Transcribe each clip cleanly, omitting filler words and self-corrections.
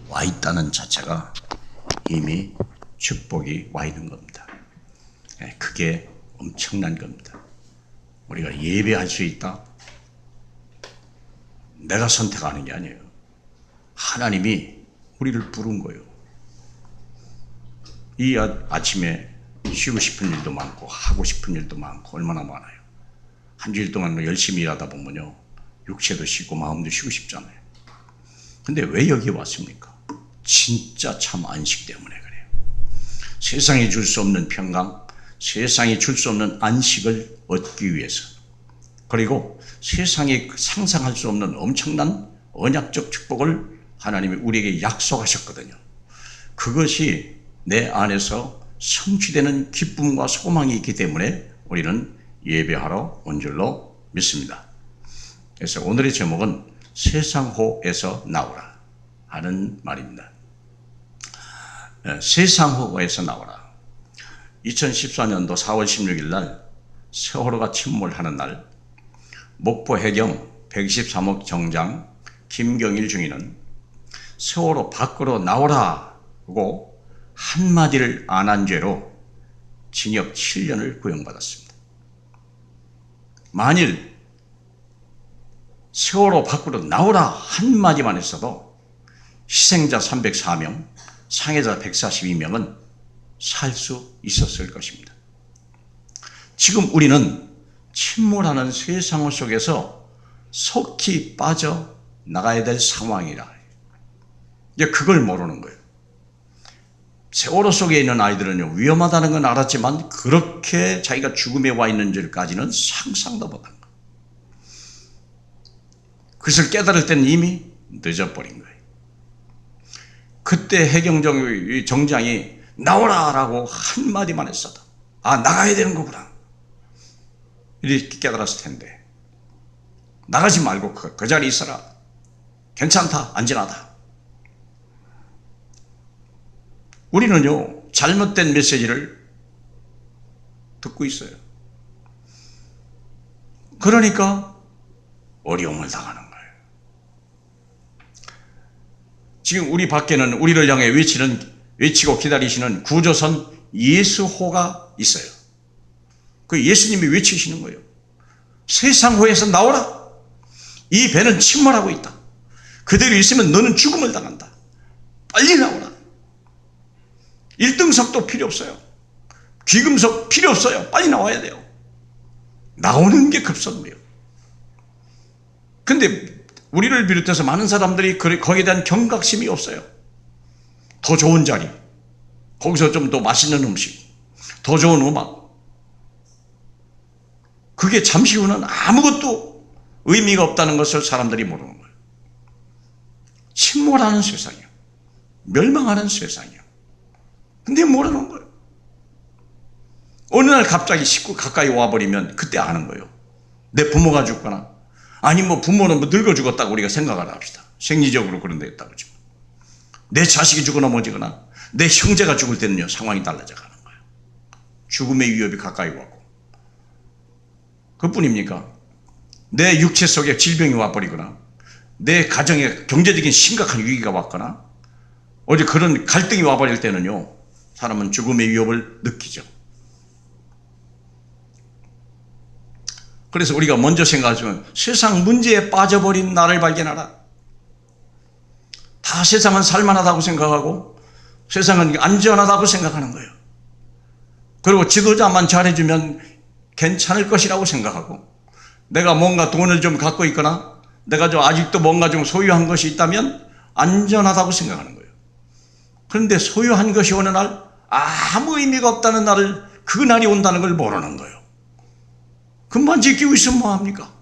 와 있다는 자체가 이미 축복이 와 있는 겁니다. 그게 엄청난 겁니다. 우리가 예배할 수 있다? 내가 선택하는 게 아니에요. 하나님이 우리를 부른 거예요. 이 아침에 쉬고 싶은 일도 많고 하고 싶은 일도 많고 얼마나 많아요. 한 주일 동안 열심히 일하다 보면요, 육체도 쉬고 마음도 쉬고 싶잖아요. 근데 왜 여기 왔습니까? 진짜 참 안식 때문에 그래요. 세상이 줄 수 없는 평강, 세상이 줄 수 없는 안식을 얻기 위해서, 그리고 세상이 상상할 수 없는 엄청난 언약적 축복을 하나님이 우리에게 약속하셨거든요. 그것이 내 안에서 성취되는 기쁨과 소망이 있기 때문에 우리는 예배하러 온 줄로 믿습니다. 그래서 오늘의 제목은 세상호에서 나오라 하는 말입니다. 세상호에서 나오라. 2014년도 4월 16일 날 세월호가 침몰하는 날, 목포 해경 123억 정장 김경일 중위는 세월호 밖으로 나오라고 한마디를 안 한 죄로 징역 7년을 구형받았습니다. 만일 세월호 밖으로 나오라 한마디만 했어도 희생자 304명, 상해자 142명은 살 수 있었을 것입니다. 지금 우리는 침몰하는 세상 속에서 속히 빠져나가야 될 상황이라. 이제 그걸 모르는 거예요. 세월호 속에 있는 아이들은요, 위험하다는 건 알았지만 그렇게 자기가 죽음에 와 있는 줄까지는 상상도 못한 거예요. 그것을 깨달을 때는 이미 늦어버린 거예요. 그때 해경정 정장이 나오라라고 한마디만 했어도, 아, 나가야 되는 거구나, 이렇게 깨달았을 텐데, 나가지 말고 그 자리에 있어라, 괜찮다, 안전하다. 우리는요, 잘못된 메시지를 듣고 있어요. 그러니까 어려움을 당하는 거예요. 지금 우리 밖에는 우리를 향해 외치고 기다리시는 구조선 예수호가 있어요. 그 예수님이 외치시는 거예요. 세상호에서 나오라. 이 배는 침몰하고 있다. 그대로 있으면 너는 죽음을 당한다. 빨리 나오라. 1등석도 필요 없어요. 귀금속 필요 없어요. 빨리 나와야 돼요. 나오는 게 급선무예요. 근데 우리를 비롯해서 많은 사람들이 거기에 대한 경각심이 없어요. 더 좋은 자리, 거기서 좀 더 맛있는 음식, 더 좋은 음악, 그게 잠시 후는 아무것도 의미가 없다는 것을 사람들이 모르는 거예요. 침몰하는 세상이에요. 멸망하는 세상이에요. 근데 모르는 거예요. 어느 날 갑자기 식구 가까이 와버리면 그때 아는 거예요. 내 부모가 죽거나, 아니 뭐 부모는 뭐 늙어 죽었다고 우리가 생각을 합시다. 생리적으로 그런 데 있다고 지금. 내 자식이 죽어 넘어지거나 내 형제가 죽을 때는요, 상황이 달라져 가는 거예요. 죽음의 위협이 가까이 왔고. 그뿐입니까? 내 육체 속에 질병이 와버리거나 내 가정에 경제적인 심각한 위기가 왔거나 어디 그런 갈등이 와버릴 때는요, 사람은 죽음의 위협을 느끼죠. 그래서 우리가 먼저 생각하지만 세상 문제에 빠져버린 나를 발견하라. 다 세상은 살만하다고 생각하고 세상은 안전하다고 생각하는 거예요. 그리고 지도자만 잘해주면 괜찮을 것이라고 생각하고, 내가 뭔가 돈을 좀 갖고 있거나 내가 좀 아직도 뭔가 좀 소유한 것이 있다면 안전하다고 생각하는 거예요. 그런데 소유한 것이 어느 날 아무 의미가 없다는 날을, 그 날이 온다는 걸 모르는 거예요. 금방 지키고 있으면 뭐합니까?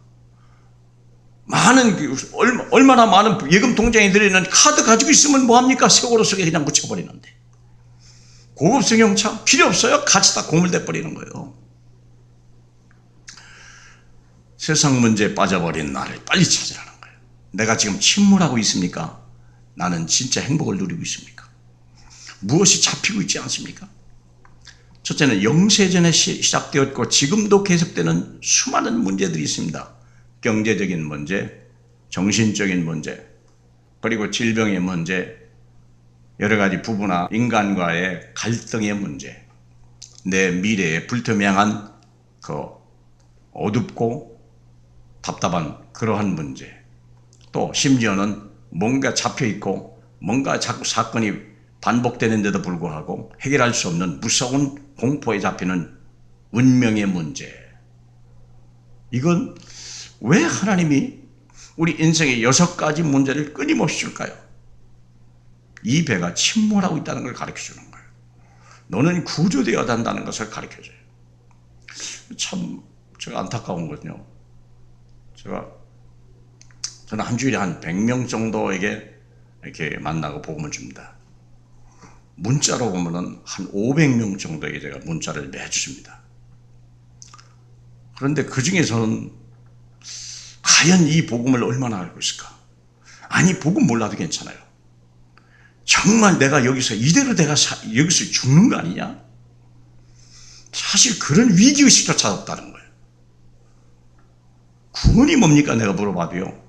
얼마나 많은 예금 통장에 들어있는 카드 가지고 있으면 뭐합니까? 세월호 속에 그냥 묻혀버리는데. 고급 승용차 필요 없어요. 같이 다 고물돼 버리는 거예요. 세상 문제에 빠져버린 나를 빨리 찾으라는 거예요. 내가 지금 침몰하고 있습니까? 나는 진짜 행복을 누리고 있습니까? 무엇이 잡히고 있지 않습니까? 첫째는 영세전에 시작되었고 지금도 계속되는 수많은 문제들이 있습니다. 경제적인 문제, 정신적인 문제, 그리고 질병의 문제, 여러 가지 부부나 인간과의 갈등의 문제, 내 미래에 불투명한 어둡고 답답한 그러한 문제, 또 심지어는 뭔가 잡혀있고 뭔가 자꾸 사건이 반복되는데도 불구하고 해결할 수 없는 무서운 공포에 잡히는 운명의 문제. 이건 왜 하나님이 우리 인생의 6가지 문제를 끊임없이 줄까요? 이 배가 침몰하고 있다는 걸 가르쳐주는 거예요. 너는 구조되어야 한다는 것을 가르쳐줘요. 참 제가 안타까운 거군요. 저는 한 주일에 한 100명 정도에게 이렇게 만나고 복음을 줍니다. 문자로 보면은 한 500명 정도에게 제가 문자를 매주 줍니다. 그런데 그 중에서는 과연 이 복음을 얼마나 알고 있을까? 아니, 복음 몰라도 괜찮아요. 정말 내가 여기서 이대로 내가 여기서 죽는 거 아니냐? 사실 그런 위기의식조차 없다는 거예요. 구원이 뭡니까? 내가 물어봐도요.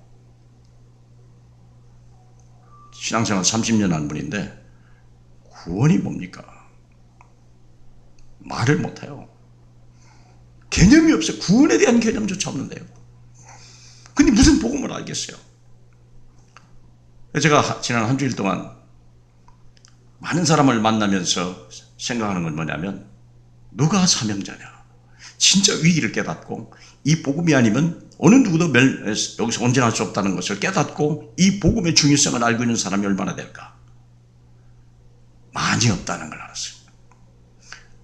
신앙생활 30년 한 분인데 구원이 뭡니까? 말을 못해요. 개념이 없어요. 구원에 대한 개념조차 없는데요. 근데 무슨 복음을 알겠어요? 제가 지난 한 주일 동안 많은 사람을 만나면서 생각하는 건 뭐냐면, 누가 사명자냐? 진짜 위기를 깨닫고 이 복음이 아니면 어느 누구도 여기서 온전할 수 없다는 것을 깨닫고 이 복음의 중요성을 알고 있는 사람이 얼마나 될까? 많이 없다는 걸 알았어요.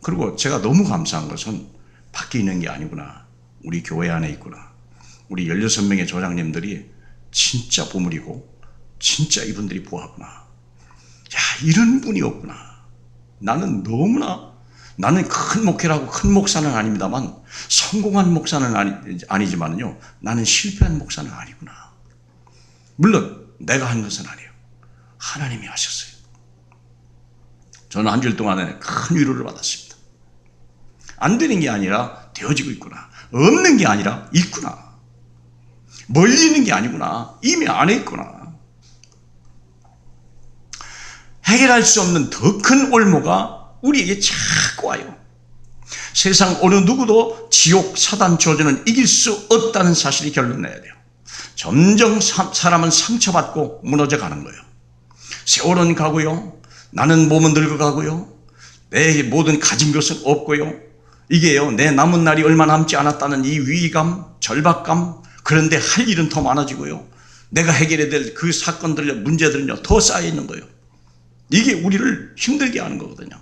그리고 제가 너무 감사한 것은 밖에 있는 게 아니구나. 우리 교회 안에 있구나. 우리 16명의 조장님들이 진짜 보물이고 진짜 이분들이 보아구나. 야, 이런 분이 없구나. 나는 큰 목회라고 큰 목사는 아닙니다만, 성공한 목사는 아니지만요, 나는 실패한 목사는 아니구나. 물론 내가 한 것은 아니에요. 하나님이 하셨어요. 저는 한 주일 동안에 큰 위로를 받았습니다. 안 되는 게 아니라 되어지고 있구나. 없는 게 아니라 있구나. 멀리 있는 게 아니구나. 이미 안에 있구나. 해결할 수 없는 더 큰 올무가 우리에게 자꾸 와요. 세상 어느 누구도 지옥, 사단, 저주는 이길 수 없다는 사실이 결론내야 돼요. 점점 사람은 상처받고 무너져 가는 거예요. 세월은 가고요. 나는 몸은 늙어가고요. 내 모든 가진 것은 없고요. 이게요, 내 남은 날이 얼마 남지 않았다는 이 위기감, 절박감, 그런데 할 일은 더 많아지고요. 내가 해결해야 될 그 사건들, 문제들은요, 더 쌓여 있는 거예요. 이게 우리를 힘들게 하는 거거든요.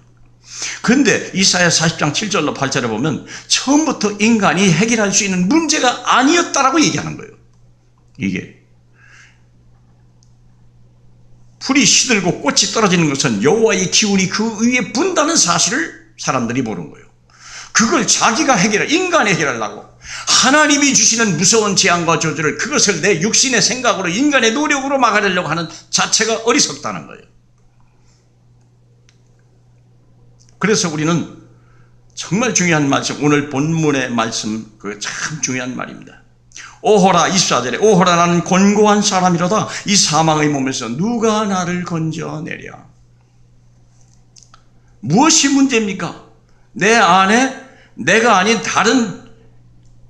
그런데 이사야 40장 7절로 8절에 보면 처음부터 인간이 해결할 수 있는 문제가 아니었다라고 얘기하는 거예요. 이게 풀이 시들고 꽃이 떨어지는 것은 여호와의 기운이 그 위에 분다는 사실을 사람들이 모르는 거예요. 그걸 자기가 인간이 해결하려고 하나님이 주시는 무서운 재앙과 저주를, 그것을 내 육신의 생각으로, 인간의 노력으로 막아내려고 하는 자체가 어리석다는 거예요. 그래서 우리는 정말 중요한 말씀, 오늘 본문의 말씀, 그 참 중요한 말입니다. 오호라, 24절에 오호라, 나는 곤고한 사람이로다. 이 사망의 몸에서 누가 나를 건져내랴. 무엇이 문제입니까? 내 안에 내가 아닌 다른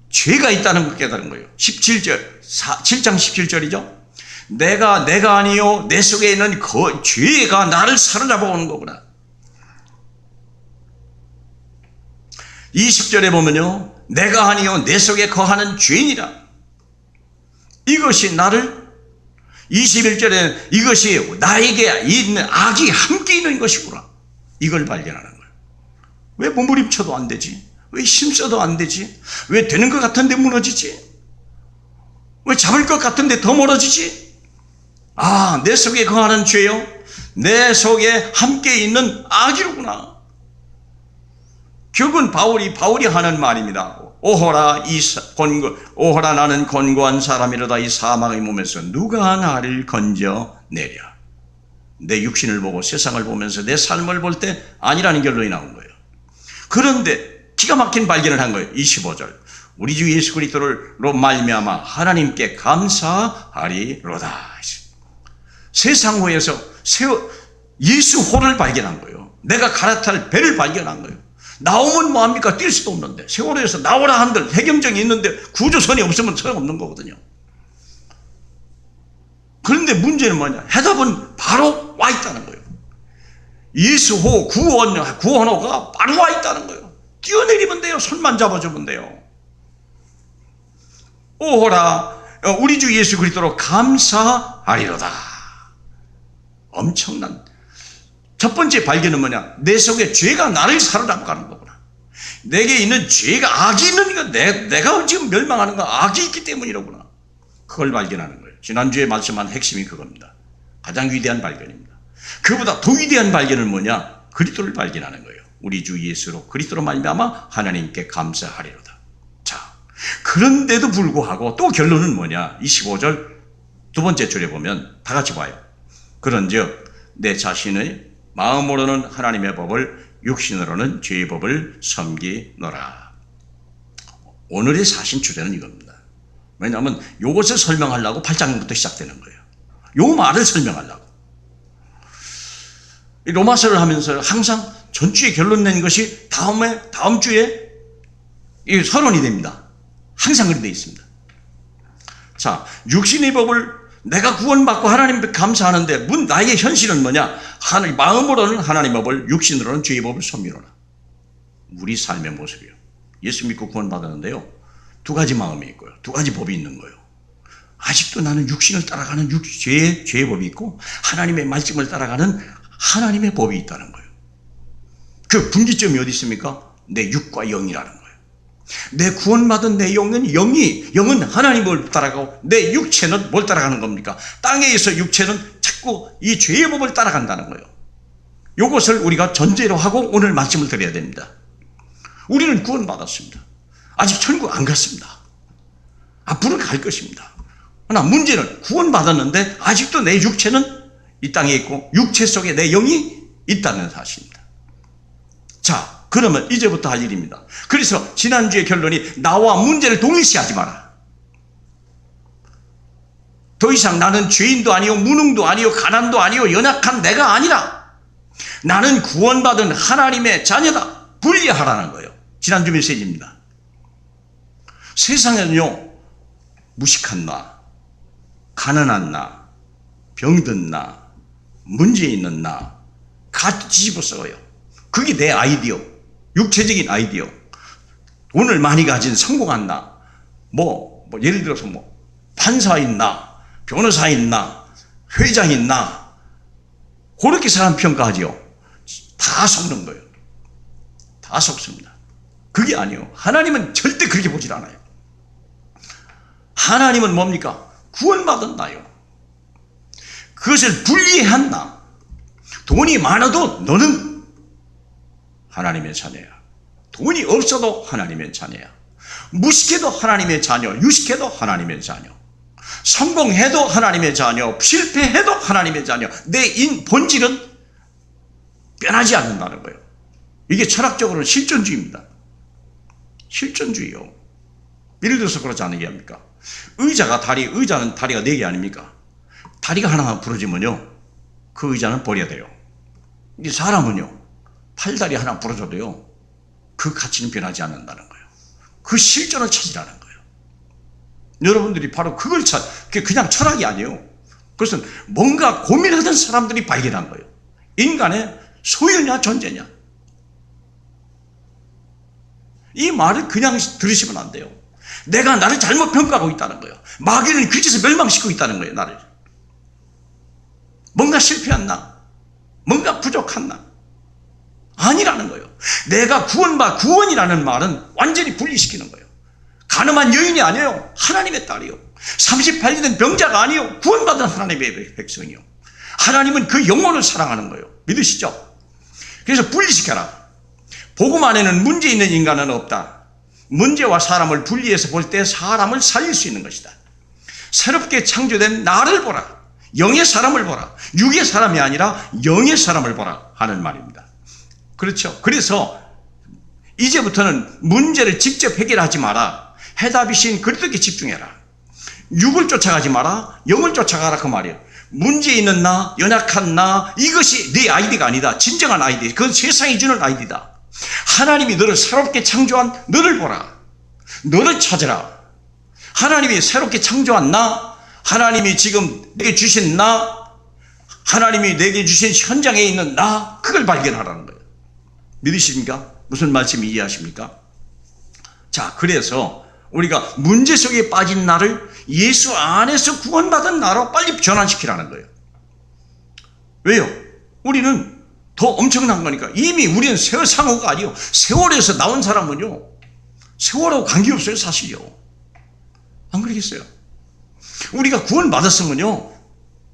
죄가 있다는 걸 깨달은 거예요. 17절, 7장 17절이죠. 내가 아니요, 내 속에 있는 그 죄가 나를 사로잡아 오는 거구나. 20절에 보면요, 내가 아니요 내 속에 거하는 죄인이라. 이것이 나를, 21절에 이것이 나에게 있는 악이 함께 있는 것이구나. 이걸 발견하는 거예요. 왜 몸부림쳐도 안 되지? 왜 힘써도 안 되지? 왜 되는 것 같은데 무너지지? 왜 잡을 것 같은데 더 멀어지지? 아, 내 속에 거하는 죄요, 내 속에 함께 있는 악이로구나. 결국은 바울이 하는 말입니다. 오호라, 오호라, 나는 곤고한 사람이로다. 이 사망의 몸에서 누가 나를 건져내랴. 내 육신을 보고 세상을 보면서 내 삶을 볼 때 아니라는 결론이 나온 거예요. 그런데 기가 막힌 발견을 한 거예요. 25절, 우리 주 예수 그리스도로 말미암아 하나님께 감사하리로다. 세상 후에서 예수호를 발견한 거예요. 내가 갈아탈 배를 발견한 거예요. 나오면 뭐합니까? 뛸 수도 없는데. 세월호에서 나오라 한들 해경정이 있는데 구조선이 없으면 소용없는 거거든요. 그런데 문제는 뭐냐? 해답은 바로 와 있다는 거예요. 예수호 구원호가 바로 와 있다는 거예요. 뛰어내리면 돼요. 손만 잡아주면 돼요. 오호라 우리 주 예수 그리스도로 감사하리로다. 엄청난 첫 번째 발견은 뭐냐? 내 속에 죄가 나를 사로잡아가는 거구나. 내게 있는 죄가 악이 있는 거, 내가 지금 멸망하는 거 악이 있기 때문이로구나. 그걸 발견하는 거예요. 지난주에 말씀한 핵심이 그겁니다. 가장 위대한 발견입니다. 그보다 더 위대한 발견은 뭐냐? 그리스도를 발견하는 거예요. 우리 주 예수로 그리스도로 말미암아 하나님께 감사하리로다. 자, 그런데도 불구하고 또 결론은 뭐냐? 25절 두 번째 줄에 보면 다 같이 봐요. 그런즉 내 자신의 마음으로는 하나님의 법을 육신으로는 죄의 법을 섬기노라. 오늘의 사신 주제는 이겁니다. 왜냐하면 이것을 설명하려고 8장부터 시작되는 거예요. 이 말을 설명하려고. 로마서를 하면서 항상 전주에 결론 낸 것이 다음 주에 서론이 됩니다. 항상 그렇게 되어 있습니다. 자, 육신의 법을 내가 구원받고 하나님께 감사하는데 나의 현실은 뭐냐? 마음으로는 하나님의 법을, 육신으로는 죄의 법을 섬기노라. 우리 삶의 모습이요. 예수 믿고 구원받았는데요. 두 가지 마음이 있고요. 두 가지 법이 있는 거예요. 아직도 나는 육신을 따라가는 죄의 법이 있고 하나님의 말씀을 따라가는 하나님의 법이 있다는 거예요. 그 분기점이 어디 있습니까? 내 육과 영이라는 거예요. 내 구원받은 내 영은 하나님을 따라가고 내 육체는 뭘 따라가는 겁니까? 땅에서 육체는 자꾸 이 죄의 법을 따라간다는 거예요. 이것을 우리가 전제로 하고 오늘 말씀을 드려야 됩니다. 우리는 구원받았습니다. 아직 천국 안 갔습니다. 앞으로 갈 것입니다. 그러나 문제는 구원받았는데 아직도 내 육체는 이 땅에 있고 육체 속에 내 영이 있다는 사실입니다. 자, 그러면 이제부터 할 일입니다. 그래서 지난주의 결론이 나와 문제를 동일시하지 마라. 더 이상 나는 죄인도 아니요 무능도 아니요 가난도 아니요 연약한 내가 아니라 나는 구원받은 하나님의 자녀다. 분리하라는 거예요. 지난주 메시지입니다. 세상에는요 무식한 나, 가난한 나, 병든 나, 문제 있는 나 같이 뒤집어 써요. 그게 내 아이디어, 육체적인 아이디어. 돈을 많이 가진 성공한 나, 예를 들어서 판사인 나, 변호사인 나, 회장인 나, 그렇게 사람 평가하죠. 다 속는 거예요. 다 속습니다. 그게 아니에요. 하나님은 절대 그렇게 보질 않아요. 하나님은 뭡니까? 구원받은 나요. 그것을 분리한 나. 돈이 많아도 너는 하나님의 자녀야. 돈이 없어도 하나님의 자녀야. 무식해도 하나님의 자녀, 유식해도 하나님의 자녀. 성공해도 하나님의 자녀, 실패해도 하나님의 자녀. 내 본질은 변하지 않는다는 거예요. 이게 철학적으로는 실존주의입니다. 실존주의요. 예를 들어서 그렇지 않은 게 합니까? 의자는 다리가 4개 아닙니까? 다리가 하나 부러지면요, 그 의자는 버려야 돼요. 이 사람은요, 팔다리 하나 부러져도요, 그 가치는 변하지 않는다는 거예요. 그 실존을 찾으라는 거예요. 여러분들이 바로 그걸 그게 그냥 철학이 아니에요. 그것은 뭔가 고민하던 사람들이 발견한 거예요. 인간의 소유냐 존재냐. 이 말을 그냥 들으시면 안 돼요. 내가 나를 잘못 평가하고 있다는 거예요. 마귀는 그 짓을 멸망시키고 있다는 거예요. 나를. 뭔가 실패한 나, 뭔가 부족한 나. 아니라는 거예요. 내가 구원이라는 말은 완전히 분리시키는 거예요. 가늠한 여인이 아니에요. 하나님의 딸이요. 38년 된 병자가 아니에요. 구원받은 하나님의 백성이요. 하나님은 그 영혼을 사랑하는 거예요. 믿으시죠? 그래서 분리시켜라. 복음 안에는 문제 있는 인간은 없다. 문제와 사람을 분리해서 볼 때 사람을 살릴 수 있는 것이다. 새롭게 창조된 나를 보라. 영의 사람을 보라. 육의 사람이 아니라 영의 사람을 보라 하는 말입니다. 그렇죠. 그래서 이제부터는 문제를 직접 해결하지 마라. 해답이신 그리스도께 집중해라. 육을 쫓아가지 마라. 영을 쫓아가라 그 말이에요. 문제 있는 나, 연약한 나, 이것이 네 아이디가 아니다. 진정한 아이디. 그건 세상이 주는 아이디다. 하나님이 너를 새롭게 창조한 너를 보라. 너를 찾으라. 하나님이 새롭게 창조한 나, 하나님이 지금 내게 주신 나, 하나님이 내게 주신 현장에 있는 나, 그걸 발견하라는 거예요. 믿으십니까? 무슨 말씀이 이해하십니까? 자, 그래서 우리가 문제 속에 빠진 나를 예수 안에서 구원받은 나로 빨리 전환시키라는 거예요. 왜요? 우리는 더 엄청난 거니까. 이미 우리는 세월상호가 아니요. 세월에서 나온 사람은요, 세월하고 관계없어요, 사실요. 안 그러겠어요? 우리가 구원받았으면요,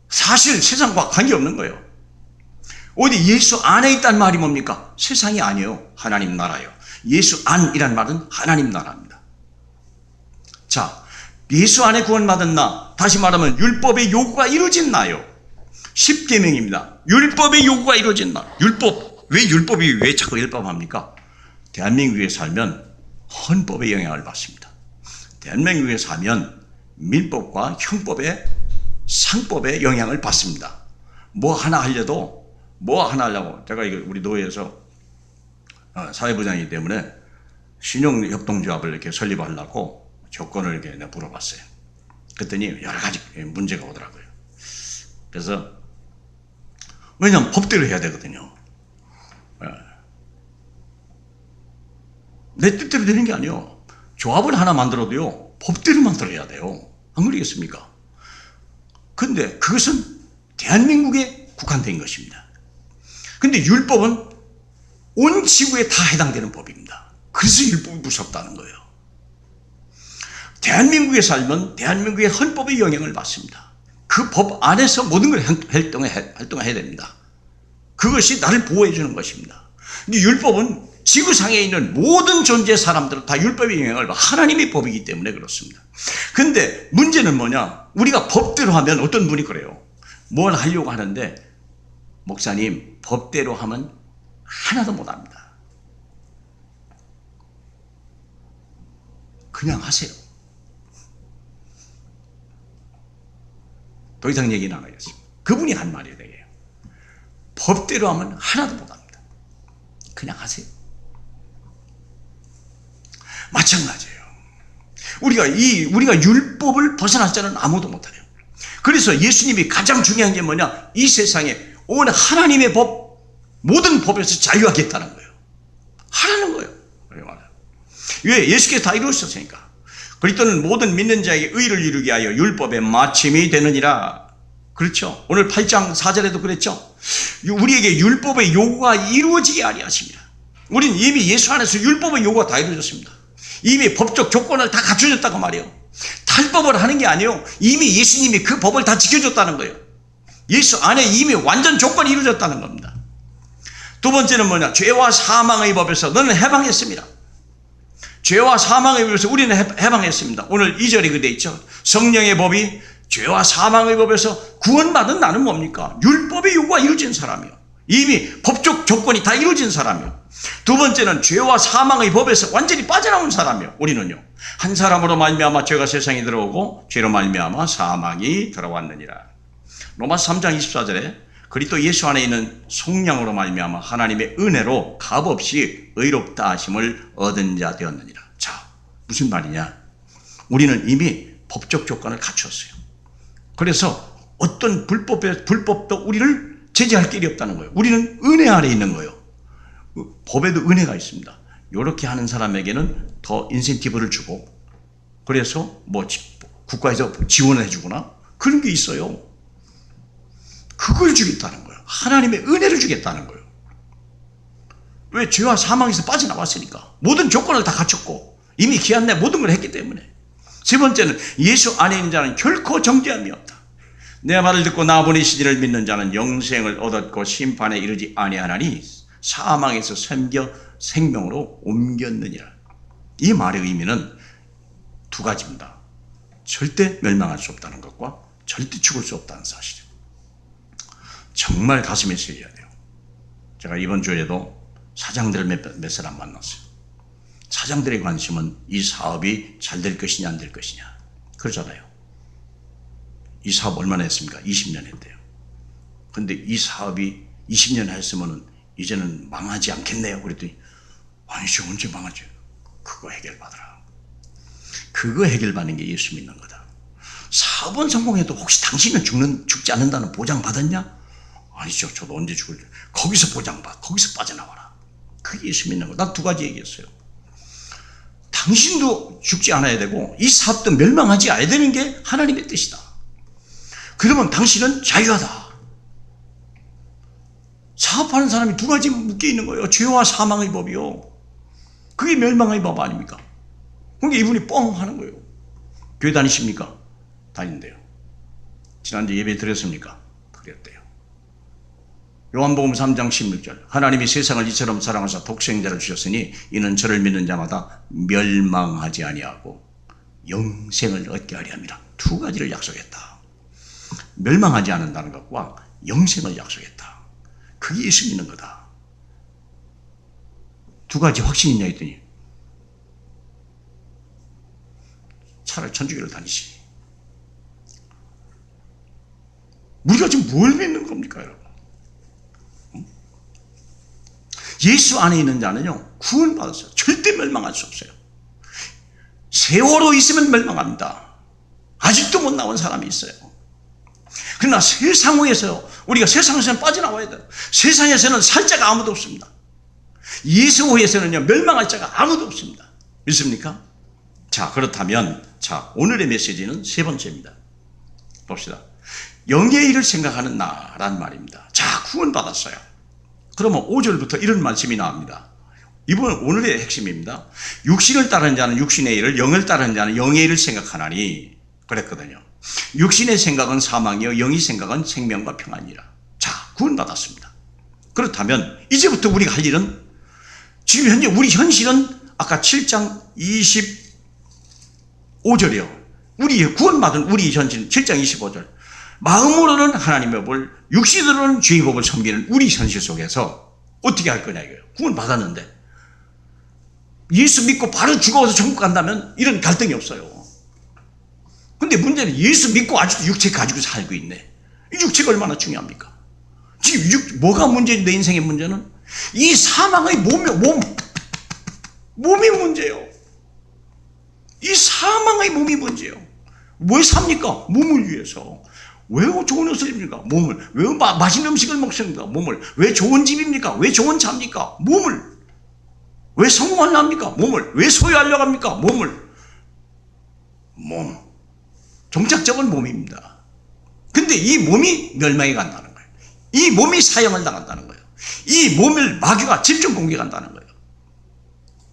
사실 세상과 관계없는 거예요. 어디 예수 안에 있다는 말이 뭡니까? 세상이 아니에요. 하나님 나라예요. 예수 안이란 말은 하나님 나라입니다. 자, 예수 안에 구원받은 나, 다시 말하면 율법의 요구가 이루어진 나요. 10계명입니다. 율법의 요구가 이루어진 나. 율법, 율법이 왜 자꾸 율법합니까? 대한민국에 살면 헌법의 영향을 받습니다. 대한민국에 살면 민법과 형법의 상법의 영향을 받습니다. 뭐 하나 하려고 제가 우리 노회에서 사회부장이기 때문에 신용협동조합을 이렇게 설립하려고 조건을 이렇게 물어봤어요. 그랬더니 여러 가지 문제가 오더라고요. 그래서 왜냐하면 법대로 해야 되거든요. 내 뜻대로 되는 게 아니에요. 조합을 하나 만들어도요, 법대로 만들어야 돼요. 안 그러겠습니까? 근데 그것은 대한민국에 국한된 것입니다. 근데 율법은 온 지구에 다 해당되는 법입니다. 그래서 율법이 무섭다는 거예요. 대한민국에 살면 대한민국의 헌법의 영향을 받습니다. 그 법 안에서 모든 걸 활동해야 됩니다. 그것이 나를 보호해 주는 것입니다. 근데 율법은 지구상에 있는 모든 존재의 사람들은 다 율법의 영향을 받아. 하나님의 법이기 때문에 그렇습니다. 근데 문제는 뭐냐? 우리가 법대로 하면 어떤 분이 그래요. 뭘 하려고 하는데, 목사님, 법대로 하면 하나도 못합니다. 그냥 하세요. 더 이상 얘기는 안 하겠습니다. 그분이 한 말이에요. 법대로 하면 하나도 못합니다. 그냥 하세요. 마찬가지예요. 우리가 율법을 벗어날 자는 아무도 못해요. 그래서 예수님이 가장 중요한 게 뭐냐? 이 세상에 온 하나님의 법, 모든 법에서 자유하겠다는 거예요. 하라는 거예요. 왜? 예수께서 다 이루셨으니까. 그리스도는 모든 믿는 자에게 의를 이루게 하여 율법의 마침이 되느니라. 그렇죠? 오늘 8장 4절에도 그랬죠? 우리에게 율법의 요구가 이루어지게 하려 하십니다. 우리는 이미 예수 안에서 율법의 요구가 다 이루어졌습니다. 이미 법적 조건을 다 갖춰줬다고 말이에요. 탈법을 하는 게 아니에요. 이미 예수님이 그 법을 다 지켜줬다는 거예요. 예수 안에 이미 완전 조건이 이루어졌다는 겁니다. 두 번째는 뭐냐? 죄와 사망의 법에서 너는 해방했습니다. 죄와 사망의 법에서 우리는 해방했습니다. 오늘 2절에 그대 있죠. 성령의 법이 죄와 사망의 법에서 구원받은 나는 뭡니까? 율법의 요구가 이루어진 사람이요. 이미 법적 조건이 다 이루어진 사람이요. 두 번째는 죄와 사망의 법에서 완전히 빠져나온 사람이요. 우리는요. 한 사람으로 말미암아 죄가 세상에 들어오고 죄로 말미암아 사망이 들어왔느니라. 로마서 3장 24절에 그리스도 예수 안에 있는 속량으로 말미암아 하나님의 은혜로 값없이 의롭다 하심을 얻은 자 되었느니라. 자, 무슨 말이냐? 우리는 이미 법적 조건을 갖췄어요. 그래서 어떤 불법도 우리를 제재할 길이 없다는 거예요. 우리는 은혜 아래 있는 거예요. 법에도 은혜가 있습니다. 이렇게 하는 사람에게는 더 인센티브를 주고, 그래서 뭐 국가에서 지원을 해주거나 그런 게 있어요. 그걸 주겠다는 거예요. 하나님의 은혜를 주겠다는 거예요. 왜? 죄와 사망에서 빠져나왔으니까. 모든 조건을 다 갖췄고 이미 기한 내 모든 걸 했기 때문에. 세 번째는 예수 안에 있는 자는 결코 정죄함이 없다. 내 말을 듣고 나 보내신 이를 믿는 자는 영생을 얻었고 심판에 이르지 아니하나니 사망에서 섬겨 생명으로 옮겼느니라. 이 말의 의미는 두 가지입니다. 절대 멸망할 수 없다는 것과 절대 죽을 수 없다는 사실이에요. 정말 가슴에 쓰여야 돼요. 제가 이번 주에도 사장들 몇 사람 만났어요. 사장들의 관심은 이 사업이 잘 될 것이냐 안 될 것이냐. 그러잖아요. 이 사업 얼마나 했습니까? 20년 했대요. 근데 이 사업이 20년 했으면 이제는 망하지 않겠네요. 그랬더니 아니지, 언제 망하지? 그거 해결받아라. 그거 해결받는 게 예수 믿는 거다. 사업은 성공해도 혹시 당신은 죽지 않는다는 보장 받았냐? 아니죠. 저도 언제 죽을지. 거기서 보장받아. 거기서 빠져나와라. 그게 예수 믿는 거다. 난 두 가지 얘기했어요. 당신도 죽지 않아야 되고 이 사업도 멸망하지 않아야 되는 게 하나님의 뜻이다. 그러면 당신은 자유하다. 사업하는 사람이 두 가지 묶여 있는 거예요. 죄와 사망의 법이요. 그게 멸망의 법 아닙니까? 그러니까 이분이 뻥 하는 거예요. 교회 다니십니까? 다닌대요. 지난주 예배 드렸습니까? 드렸대요. 요한복음 3장 16절 하나님이 세상을 이처럼 사랑하사 독생자를 주셨으니 이는 저를 믿는 자마다 멸망하지 아니하고 영생을 얻게 하려 함이라. 두 가지를 약속했다. 멸망하지 않는다는 것과 영생을 약속했다. 그게 예수 믿는 거다. 두 가지 확신이 있냐 했더니 차라리 천주교를 다니시. 우리가 지금 뭘 믿는 겁니까, 여러분? 예수 안에 있는 자는요, 구원받았어요. 절대 멸망할 수 없어요. 세월호 있으면 멸망합니다. 아직도 못 나온 사람이 있어요. 그러나 세상에서 우리가 세상에서는 빠져나와야 돼요. 세상에서는 살 자가 아무도 없습니다. 예수에서는요, 멸망할 자가 아무도 없습니다. 믿습니까? 자, 그렇다면 자, 오늘의 메시지는 세 번째입니다. 봅시다. 영의 일을 생각하는 나란 말입니다. 자, 구원받았어요. 그러면 5절부터 이런 말씀이 나옵니다. 이번 오늘의 핵심입니다. 육신을 따르는 자는 육신의 일을, 영을 따르는 자는 영의 일을 생각하나니 그랬거든요. 육신의 생각은 사망이요 영의 생각은 생명과 평안이라. 자, 구원받았습니다. 그렇다면 이제부터 우리가 할 일은 지금 현재 우리 현실은 아까 7장 25절이요. 우리 구원받은 우리 현실 7장 25절. 마음으로는 하나님의 법을, 육신으로는 죄의 법을 섬기는 우리 현실 속에서 어떻게 할 거냐 이거예요. 구원받았는데 예수 믿고 바로 죽어서 천국 간다면 이런 갈등이 없어요. 근데 문제는 예수 믿고 아직도 육체 가지고 살고 있네. 이 육체가 얼마나 중요합니까? 지금 뭐가 문제지? 내 인생의 문제는 이 사망의 몸이 문제예요. 이 사망의 몸이 문제예요. 왜 삽니까? 몸을 위해서. 왜 좋은 옷을 입니까? 몸을. 왜 맛있는 음식을 먹습니까? 몸을. 왜 좋은 집입니까? 왜 좋은 차입니까? 몸을. 왜 성공하려 합니까? 몸을. 왜 소유하려고 합니까? 몸을. 몸. 종착적은 몸입니다. 근데 이 몸이 멸망해 간다는 거예요. 이 몸이 사형을 당한다는 거예요. 이 몸을 마귀가 집중 공격한다는 거예요.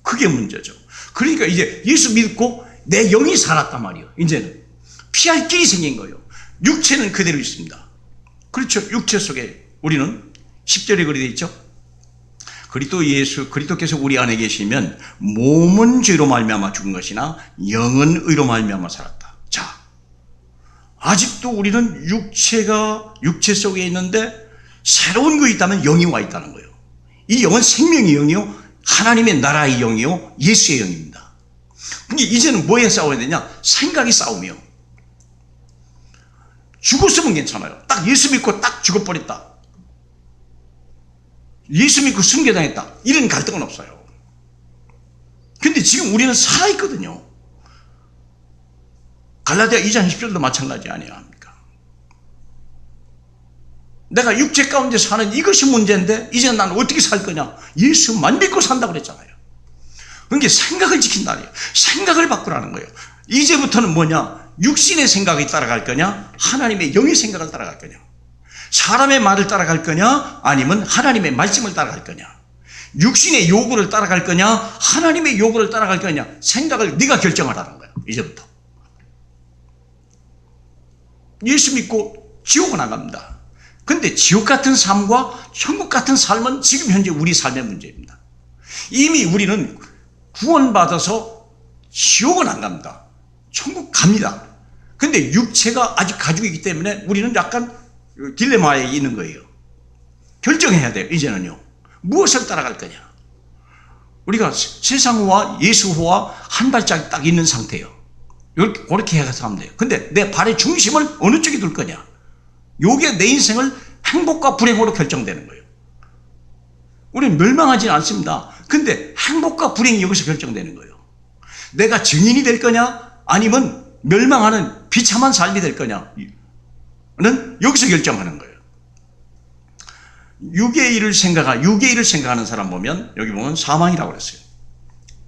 그게 문제죠. 그러니까 이제 예수 믿고 내 영이 살았단 말이에요. 이제는 피할 길이 생긴 거예요. 육체는 그대로 있습니다. 그렇죠. 육체 속에 우리는 10절에 그리 되어 있죠. 그리스도께서 우리 안에 계시면 몸은 죄로 말미암아 죽은 것이나 영은 의로 말미암아 살았다. 자, 아직도 우리는 육체 속에 있는데 새로운 거 있다면 영이 와 있다는 거예요. 이 영은 생명의 영이요, 하나님의 나라의 영이요, 예수의 영입니다. 근데 이제는 뭐에 싸워야 되냐? 생각이 싸움이요. 죽었으면 괜찮아요. 딱 예수 믿고 딱 죽어버렸다. 예수 믿고 순교당했다. 이런 갈등은 없어요. 근데 지금 우리는 살아있거든요. 갈라디아 2장 10절도 마찬가지 아니합니까? 내가 육체 가운데 사는 이것이 문제인데 이제 나는 어떻게 살 거냐? 예수만 믿고 산다고 그랬잖아요. 그러니까 생각을 지킨다니요. 생각을 바꾸라는 거예요. 이제부터는 뭐냐? 육신의 생각이 따라갈 거냐? 하나님의 영의 생각을 따라갈 거냐? 사람의 말을 따라갈 거냐? 아니면 하나님의 말씀을 따라갈 거냐? 육신의 요구를 따라갈 거냐? 하나님의 요구를 따라갈 거냐? 생각을 네가 결정하라는 거예요. 이제부터. 예수 믿고 지옥은 안 갑니다. 근데 지옥 같은 삶과 천국 같은 삶은 지금 현재 우리 삶의 문제입니다. 이미 우리는 구원받아서 지옥은 안 갑니다. 천국 갑니다. 근데 육체가 아직 가지고 있기 때문에 우리는 약간 딜레마에 있는 거예요. 결정해야 돼요. 이제는요. 무엇을 따라갈 거냐. 우리가 세상과 예수와 한 발짝 딱 있는 상태예요. 이렇게, 그렇게 해서 하면 돼요. 근데 내 발의 중심을 어느 쪽에 둘 거냐. 요게 내 인생을 행복과 불행으로 결정되는 거예요. 우리는 멸망하지는 않습니다. 근데 행복과 불행이 여기서 결정되는 거예요. 내가 증인이 될 거냐 아니면 멸망하는 비참한 삶이 될 거냐는 여기서 결정하는 거예요. 육의 일을 생각하는 사람 보면 여기 보면 사망이라고 그랬어요.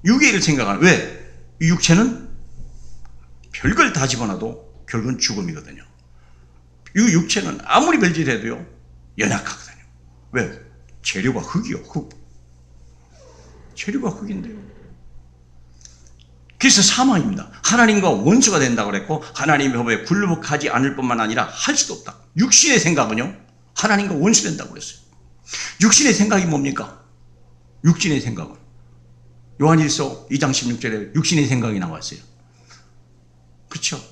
육의 일을 생각하는, 왜? 이 육체는 별걸 다 집어넣어도 결국은 죽음이거든요. 이 육체는 아무리 별짓해도요 연약하거든요. 왜? 재료가 흙이요, 흙. 재료가 흙인데요. 그래서 사망입니다. 하나님과 원수가 된다고 그랬고, 하나님의 법에 굴복하지 않을 뿐만 아니라 할 수도 없다. 육신의 생각은요 하나님과 원수 된다고 그랬어요. 육신의 생각이 뭡니까? 육신의 생각은 요한일서 2장 16절에 육신의 생각이 나왔어요. 그렇죠?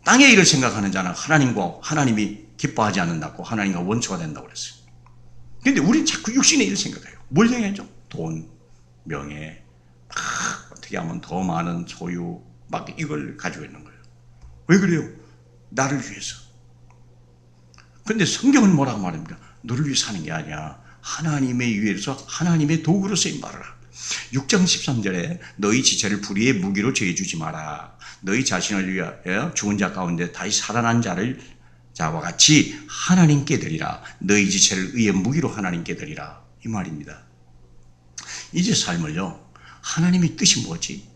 땅의 일을 생각하는 자는 하나님이 기뻐하지 않는다고, 하나님과 원수가 된다고 그랬어요. 그런데 우리는 자꾸 육신의 일을 생각해요. 뭘 생각하죠? 돈, 명예, 어떻게 하면 더 많은 소유, 막 이걸 가지고 있는 거예요. 왜 그래요? 나를 위해서. 그런데 성경은 뭐라고 말합니까? 너를 위해 사는 게 아니야. 하나님의 위해서 하나님의 도구로 쓰임 말하라. 6장 13절에 너희 지체를 불의의 무기로 죄주지 마라. 너희 자신을 위하여 죽은 자 가운데 다시 살아난 자와 같이 하나님께 드리라. 너희 지체를 의의 무기로 하나님께 드리라. 이 말입니다. 이제 삶을요, 하나님의 뜻이 뭐지?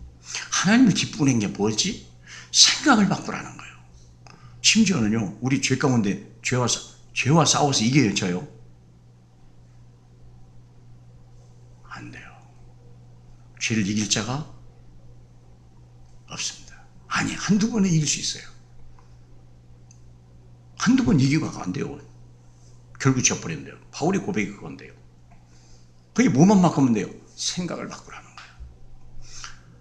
하나님을 기쁘는 게 뭐지? 생각을 바꾸라는 거예요. 심지어는요, 우리 죄 가운데 죄와 싸워서 이겨져요? 안 돼요. 죄를 이길 자가 없습니다. 아니, 한두 번에 이길 수 있어요. 한두 번 이기고 안 돼요. 결국 져버린대요. 바울의 고백이 그건데요. 그게 뭐만 바꾸면 돼요? 생각을 바꾸라는 거예요.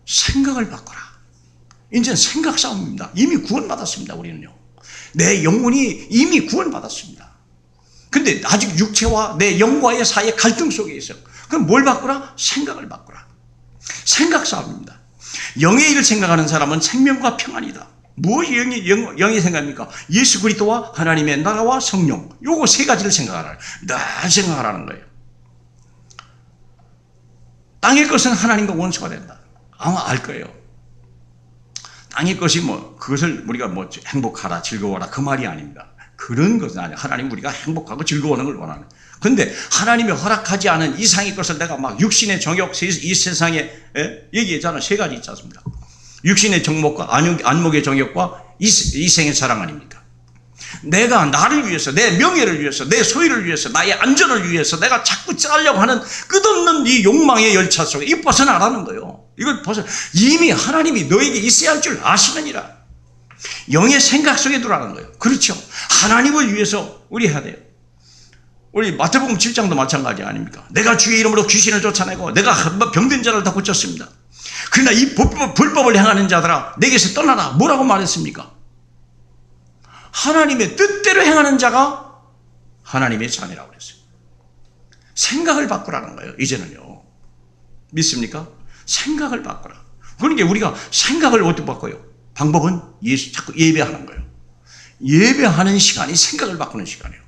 생각을 바꾸라. 이제는 생각 싸움입니다. 이미 구원받았습니다. 우리는요. 내 영혼이 이미 구원받았습니다. 근데 아직 육체와 내 영과의 사이에 갈등 속에 있어요. 그럼 뭘 바꾸라? 생각을 바꾸라. 생각 싸움입니다. 영의 일을 생각하는 사람은 생명과 평안이다. 무엇이 영의 생각입니까? 예수 그리스도와 하나님의 나라와 성령, 요거 세 가지를 생각하라. 늘 생각하라는 거예요. 땅의 것은 하나님과 원수가 된다. 아마 알 거예요. 땅의 것이 그것을 우리가 행복하라, 즐거워라, 그 말이 아닙니다. 그런 것은 아니에요. 하나님 우리가 행복하고 즐거워하는 걸 원하는. 그런데 하나님이 허락하지 않은 이상의 것을 내가 막 육신의 정욕, 이 세상에 얘기했잖아요. 세 가지 있지 않습니까? 육신의 정욕과 안목의 정욕과 이생의 사랑 아닙니까? 내가 나를 위해서, 내 명예를 위해서, 내 소유를 위해서, 나의 안전을 위해서 내가 자꾸 짜려고 하는 끝없는 이 욕망의 열차 속에 이 벗어나라는 거예요. 이걸 이미 하나님이 너에게 있어야 할 줄 아시느니라. 영의 생각 속에 들어가는 거예요. 그렇죠. 하나님을 위해서 우리 해야 돼요. 우리 마태복음 7장도 마찬가지 아닙니까? 내가 주의 이름으로 귀신을 쫓아내고 내가 병든 자를 다 고쳤습니다. 그러나 이 불법을 행하는 자들아 내게서 떠나라. 뭐라고 말했습니까? 하나님의 뜻대로 행하는 자가 하나님의 자녀라고 그랬어요. 생각을 바꾸라는 거예요. 이제는요. 믿습니까? 생각을 바꾸라. 그러니까 우리가 생각을 어떻게 바꿔요? 방법은 자꾸 예배하는 거예요. 예배하는 시간이 생각을 바꾸는 시간이에요.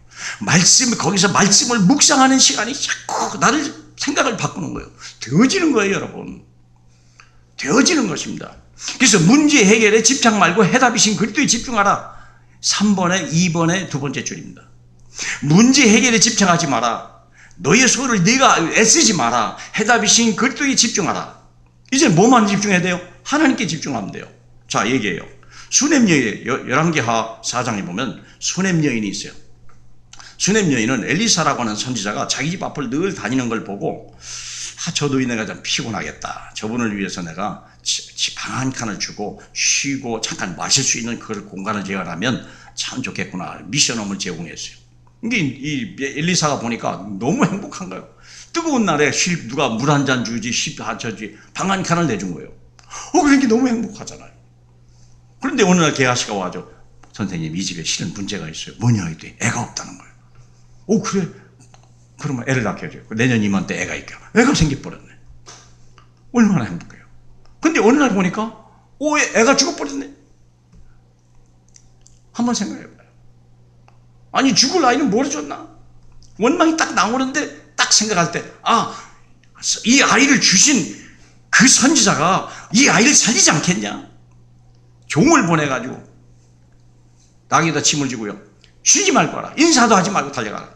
거기서 말씀을 묵상하는 시간이 자꾸 나를 생각을 바꾸는 거예요. 되어지는 거예요, 여러분. 되어지는 것입니다. 그래서 문제 해결에 집착 말고 해답이신 그리스도에 집중하라. 3번에 2번에 두 번째 줄입니다. 문제 해결에 집착하지 마라. 너의 소를 네가 애쓰지 마라. 해답이신 그리스도에 집중하라. 이제 뭐만 집중해야 돼요? 하나님께 집중하면 돼요. 자, 얘기해요. 수넴 여인, 열왕기하 4장에 보면 수넴 여인이 있어요. 수넴 여인은 엘리사라고 하는 선지자가 자기 집 앞을 늘 다니는 걸 보고 저 노인네가 좀 피곤하겠다. 저분을 위해서 내가 방 한 칸을 주고 쉬고 잠깐 마실 수 있는 그 공간을 제공하면 참 좋겠구나. 미션홈을 제공했어요. 근데 이 엘리사가 보니까 너무 행복한 거예요. 뜨거운 날에 누가 물 한 잔 주지, 방 한 칸을 내준 거예요. 그러니까 너무 행복하잖아요. 그런데 어느 날 게하시가 와서 선생님 이 집에 실은 문제가 있어요. 뭐냐 이랬더니 애가 없다는 거예요. 그래? 그러면 애를 낳게 해줘요. 내년 이맘때 애가 있게. 애가 생겨버렸네. 얼마나 행복해요. 근데 어느 날 보니까 오, 애가 죽어버렸네. 한번 생각해봐요. 아니, 죽을 아이는 뭘 줬나? 원망이 딱 나오는데 딱 생각할 때, 이 아이를 주신 그 선지자가 이 아이를 살리지 않겠냐? 종을 보내가지고 낙에다 침을 주고요, 쉬지 말고 가라, 인사도 하지 말고 달려가라.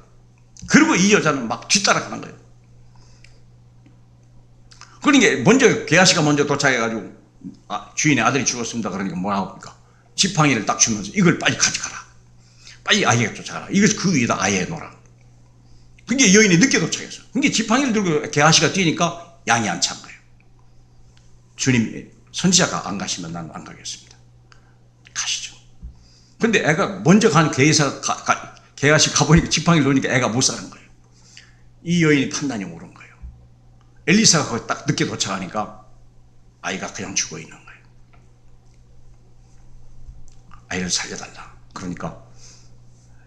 그리고 이 여자는 막 뒤따라가는 거예요. 그러니까 먼저 게하시가 먼저 도착해가지고 주인의 아들이 죽었습니다. 그러니까 뭐라고 합니까? 지팡이를 딱 주면서 이걸 빨리 가져가라, 빨리 아이에게 쫓아가라, 이걸 그 위에다 아이에 놓으라. 그게 여인이 늦게 도착했어. 그게 지팡이를 들고 게하시가 뛰니까 양이 안 찬 거예요. 주님, 선지자가 안 가시면 나는 안 가겠습니다. 가시죠. 근데 애가 먼저 간 게하시 가보니까 지팡이를 놓으니까 애가 못 사는 거예요. 이 여인이 판단이 옳은 거예요. 엘리사가 거기 딱 늦게 도착하니까 아이가 그냥 죽어 있는 거예요. 아이를 살려달라. 그러니까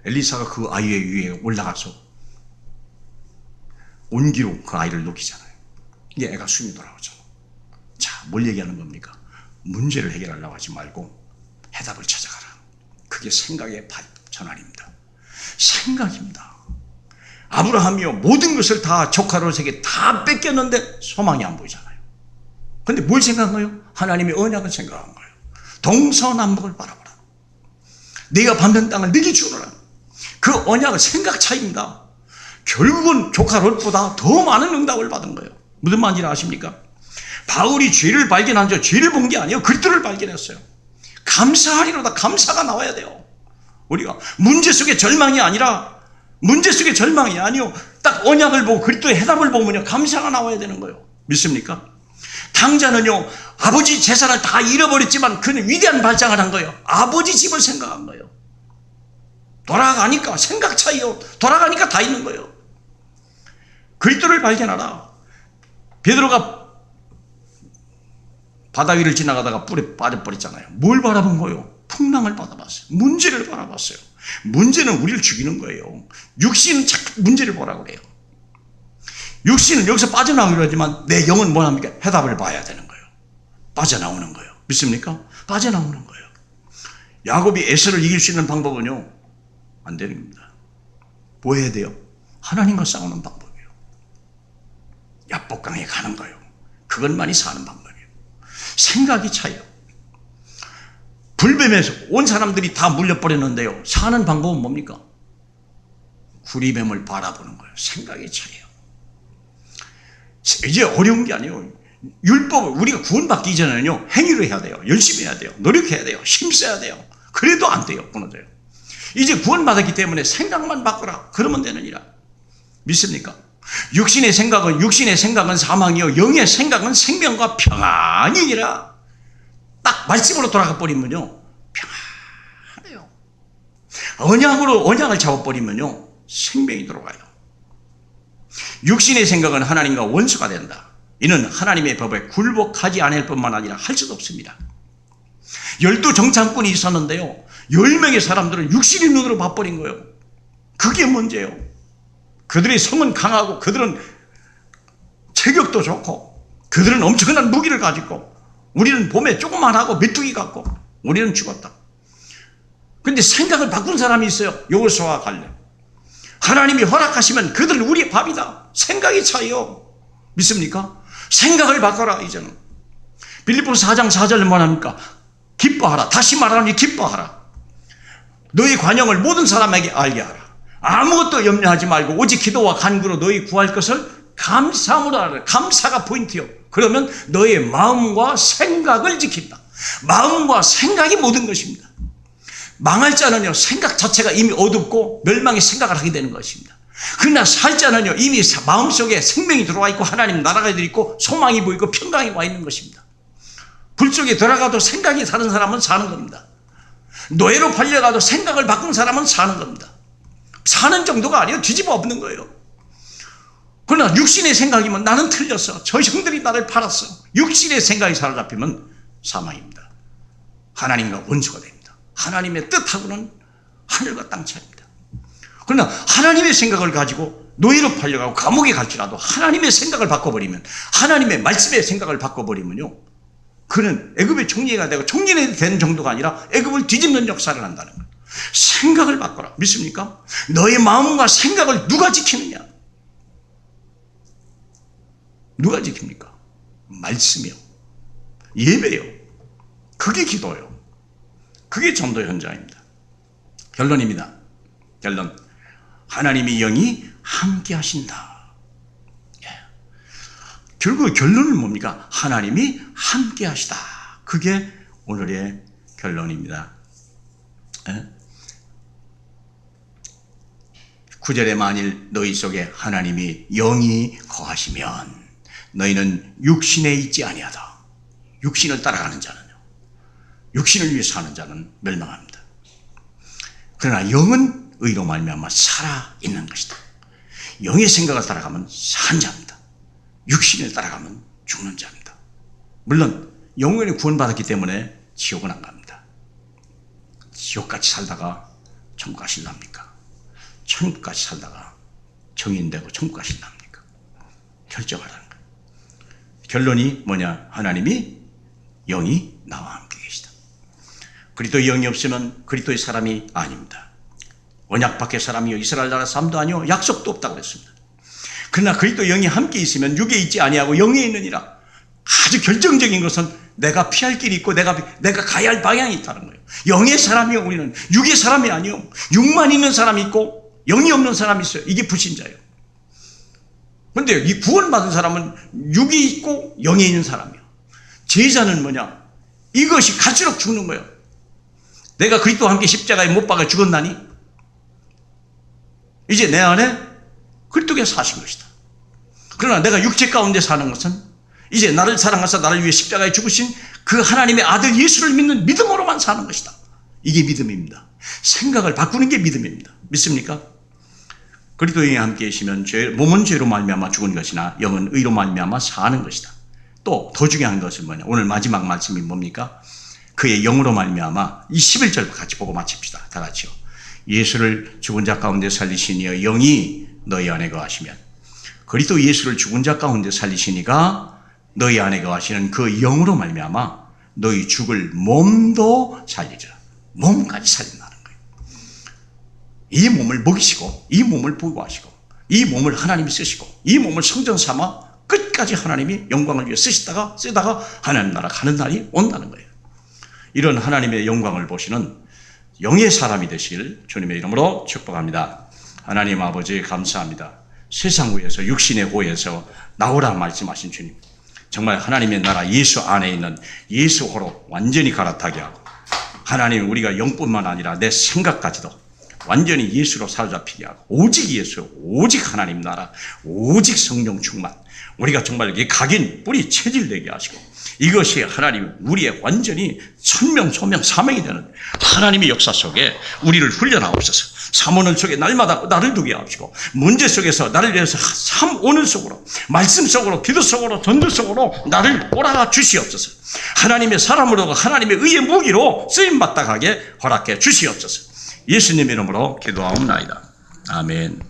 엘리사가 그 아이의 위에 올라가서 온기로 그 아이를 녹이잖아요. 이게 애가 숨이 돌아오잖아. 자, 뭘 얘기하는 겁니까? 문제를 해결하려고 하지 말고 해답을 찾아가라. 그게 생각의 전환입니다. 생각입니다. 아브라함이요, 모든 것을 다 조카 롯에게 다 뺏겼는데 소망이 안 보이잖아요. 근데 뭘 생각한 거예요? 하나님의 언약을 생각한 거예요. 동서남북을 바라보라. 네가 밟는 땅을 네게 주노라. 그 언약은 생각 차이입니다. 결국은 조카 롯보다 더 많은 응답을 받은 거예요. 무슨 말인지 아십니까? 바울이 죄를 발견한 적, 죄를 본 게 아니에요. 그리스도를 발견했어요. 감사하리로다. 감사가 나와야 돼요. 우리가 문제 속의 절망이 아니라, 문제 속의 절망이 아니요, 딱 언약을 보고 그리스도의 해답을 보면요, 감사가 나와야 되는 거예요. 믿습니까? 당자는요, 아버지 재산을 다 잃어버렸지만 그는 위대한 발장을 한 거예요. 아버지 집을 생각한 거예요. 돌아가니까 생각 차이요. 돌아가니까 다 있는 거예요. 그리스도를 발견하라. 베드로가 바다 위를 지나가다가 뿔에 빠져버렸잖아요. 뭘 바라본 거예요? 풍랑을 바라봤어요. 문제를 바라봤어요. 문제는 우리를 죽이는 거예요. 육신은 자꾸 문제를 보라고 그래요. 육신은 여기서 빠져나오기로 하지만 내 영은 뭘 합니까? 해답을 봐야 되는 거예요. 빠져나오는 거예요. 믿습니까? 빠져나오는 거예요. 야곱이 에서를 이길 수 있는 방법은요, 안 되는 겁니다. 뭐 해야 돼요? 하나님과 싸우는 방법이에요. 야복강에 가는 거예요. 그것만이 사는 방법이에요. 생각이 차요. 불뱀에서 온 사람들이 다 물려버렸는데요, 사는 방법은 뭡니까? 구리뱀을 바라보는 거예요. 생각이 차요. 이제 어려운 게 아니에요. 율법을 우리가 구원받기 이전에는요, 행위로 해야 돼요. 열심히 해야 돼요. 노력해야 돼요. 힘써야 돼요. 그래도 안 돼요. 무너져요. 이제 구원받았기 때문에 생각만 바꾸라. 그러면 되느니라. 믿습니까? 육신의 생각은 사망이요, 영의 생각은 생명과 평안이니라. 딱 말씀으로 돌아가 버리면요, 평안해요. 언약을 잡아버리면요, 생명이 들어가요. 육신의 생각은 하나님과 원수가 된다. 이는 하나님의 법에 굴복하지 않을 뿐만 아니라 할 수도 없습니다. 12 정탐꾼이 있었는데요, 10명의 사람들은 육신의 눈으로 봐버린 거예요. 그게 문제예요. 그들의 성은 강하고, 그들은 체격도 좋고, 그들은 엄청난 무기를 가지고, 우리는 봄에 조그만하고 메뚜기 같고, 우리는 죽었다. 그런데 생각을 바꾼 사람이 있어요. 여호수아와 갈렙. 하나님이 허락하시면 그들은 우리의 밥이다. 생각이 차요. 믿습니까? 생각을 바꿔라. 이제는 빌립보서 4장 4절은 뭐합니까? 기뻐하라. 다시 말하니 기뻐하라. 너희 관용을 모든 사람에게 알게 하라. 아무것도 염려하지 말고 오직 기도와 간구로 너희 구할 것을 감사함으로 하라. 감사가 포인트요. 그러면 너의 마음과 생각을 지킨다. 마음과 생각이 모든 것입니다. 망할 자는요, 생각 자체가 이미 어둡고 멸망의 생각을 하게 되는 것입니다. 그러나 살 자는요, 이미 마음속에 생명이 들어와 있고 하나님 나라가 있고 소망이 보이고 평강이 와 있는 것입니다. 불 속에 들어가도 생각이 사는 사람은 사는 겁니다. 노예로 팔려가도 생각을 바꾼 사람은 사는 겁니다. 사는 정도가 아니에요. 뒤집어 엎는 거예요. 그러나 육신의 생각이면 나는 틀렸어. 저 형들이 나를 팔았어. 육신의 생각이 사로잡히면 사망입니다. 하나님과 원수가 됩니다. 하나님의 뜻하고는 하늘과 땅 차이입니다. 그러나 하나님의 생각을 가지고 노예로 팔려가고 감옥에 갈지라도 하나님의 생각을 바꿔버리면, 하나님의 말씀의 생각을 바꿔버리면요, 그는 애굽의 총리가 되고 총리가 되는 정도가 아니라 애굽을 뒤집는 역사를 한다는 거예요. 생각을 바꿔라. 믿습니까? 너의 마음과 생각을 누가 지키느냐? 누가 지킵니까? 말씀이요. 예배요. 그게 기도요. 그게 전도 현장입니다. 결론입니다. 결론. 하나님의 영이 함께 하신다. 결국 결론은 뭡니까? 하나님이 함께 하시다. 그게 오늘의 결론입니다. 9절에 만일 너희 속에 하나님이 영이 거하시면 너희는 육신에 있지 아니하다. 육신을 따라가는 자는요, 육신을 위해 사는 자는 멸망합니다. 그러나 영은 의로 말미암아 살아있는 것이다. 영의 생각을 따라가면 산 자입니다. 육신을 따라가면 죽는 자입니다. 물론 영원히 구원받았기 때문에 지옥은 안 갑니다. 지옥같이 살다가 천국 가실랍니까? 천국같이 살다가 정인되고 천국 가실랍니까? 결정하라는 거예요. 결론이 뭐냐? 하나님이 영이 나와 함께 계시다. 그리스도의 영이 없으면 그리스도의 사람이 아닙니다. 언약 밖의 사람이요, 이스라엘 나라 사람도 아니요, 약속도 없다고 그랬습니다. 그러나 그리스도 영이 함께 있으면 육에 있지 아니하고 영에 있느니라. 아주 결정적인 것은 내가 피할 길이 있고 내가 가야 할 방향이 있다는 거예요. 영의 사람이요, 우리는 육의 사람이 아니요, 육만 있는 사람이 있고 영이 없는 사람이 있어요. 이게 불신자예요. 그런데 이 구원받은 사람은 육이 있고 영이 있는 사람이에요. 제자는 뭐냐? 이것이 갈수록 죽는 거예요. 내가 그리스도와 함께 십자가에 못 박아 죽었나니 이제 내 안에 그리스도께서 사신 것이다. 그러나 내가 육체 가운데 사는 것은 이제 나를 사랑하사 나를 위해 십자가에 죽으신 그 하나님의 아들 예수를 믿는 믿음으로만 사는 것이다. 이게 믿음입니다. 생각을 바꾸는 게 믿음입니다. 믿습니까? 그리스도의 영이 함께 계시면 몸은 죄로 말미암아 죽은 것이나 영은 의로 말미암아 사는 것이다. 또 더 중요한 것은 뭐냐? 오늘 마지막 말씀이 뭡니까? 그의 영으로 말미암아 이 11절 같이 보고 마칩시다. 다 같이요. 예수를 죽은 자 가운데 살리시니여 영이 너희 안에 거하시면, 그리스도 예수를 죽은 자 가운데 살리시니가 너희 안에 거하시는 그 영으로 말미암아 너희 죽을 몸도 살리리라. 몸까지 살린다는 거예요. 이 몸을 먹이시고 이 몸을 보호하시고 이 몸을 하나님이 쓰시고 이 몸을 성전 삼아 끝까지 하나님이 영광을 위해 쓰다가 하나님 나라 가는 날이 온다는 거예요. 이런 하나님의 영광을 보시는 영의 사람이 되실 주님의 이름으로 축복합니다. 하나님 아버지 감사합니다. 세상 위에서 육신의 호에서 나오라 말씀하신 주님, 정말 하나님의 나라 예수 안에 있는 예수호로 완전히 갈아타게 하고, 하나님 우리가 영뿐만 아니라 내 생각까지도 완전히 예수로 사로잡히게 하고, 오직 예수, 오직 하나님 나라, 오직 성령 충만, 우리가 정말 각인 뿌리 체질되게 하시고, 이것이 하나님 우리의 완전히 천명 소명 사명이 되는 하나님의 역사 속에 우리를 훈련하옵소서. 사모는 속에 날마다 나를 두게 하시고, 문제 속에서 나를 위해서 참 오늘 속으로, 말씀 속으로, 기도 속으로, 전도 속으로 나를 몰아가 주시옵소서. 하나님의 사람으로 하나님의 의의 무기로 쓰임받다 가게 허락해 주시옵소서. 예수님 이름으로 기도하옵나이다. 아멘.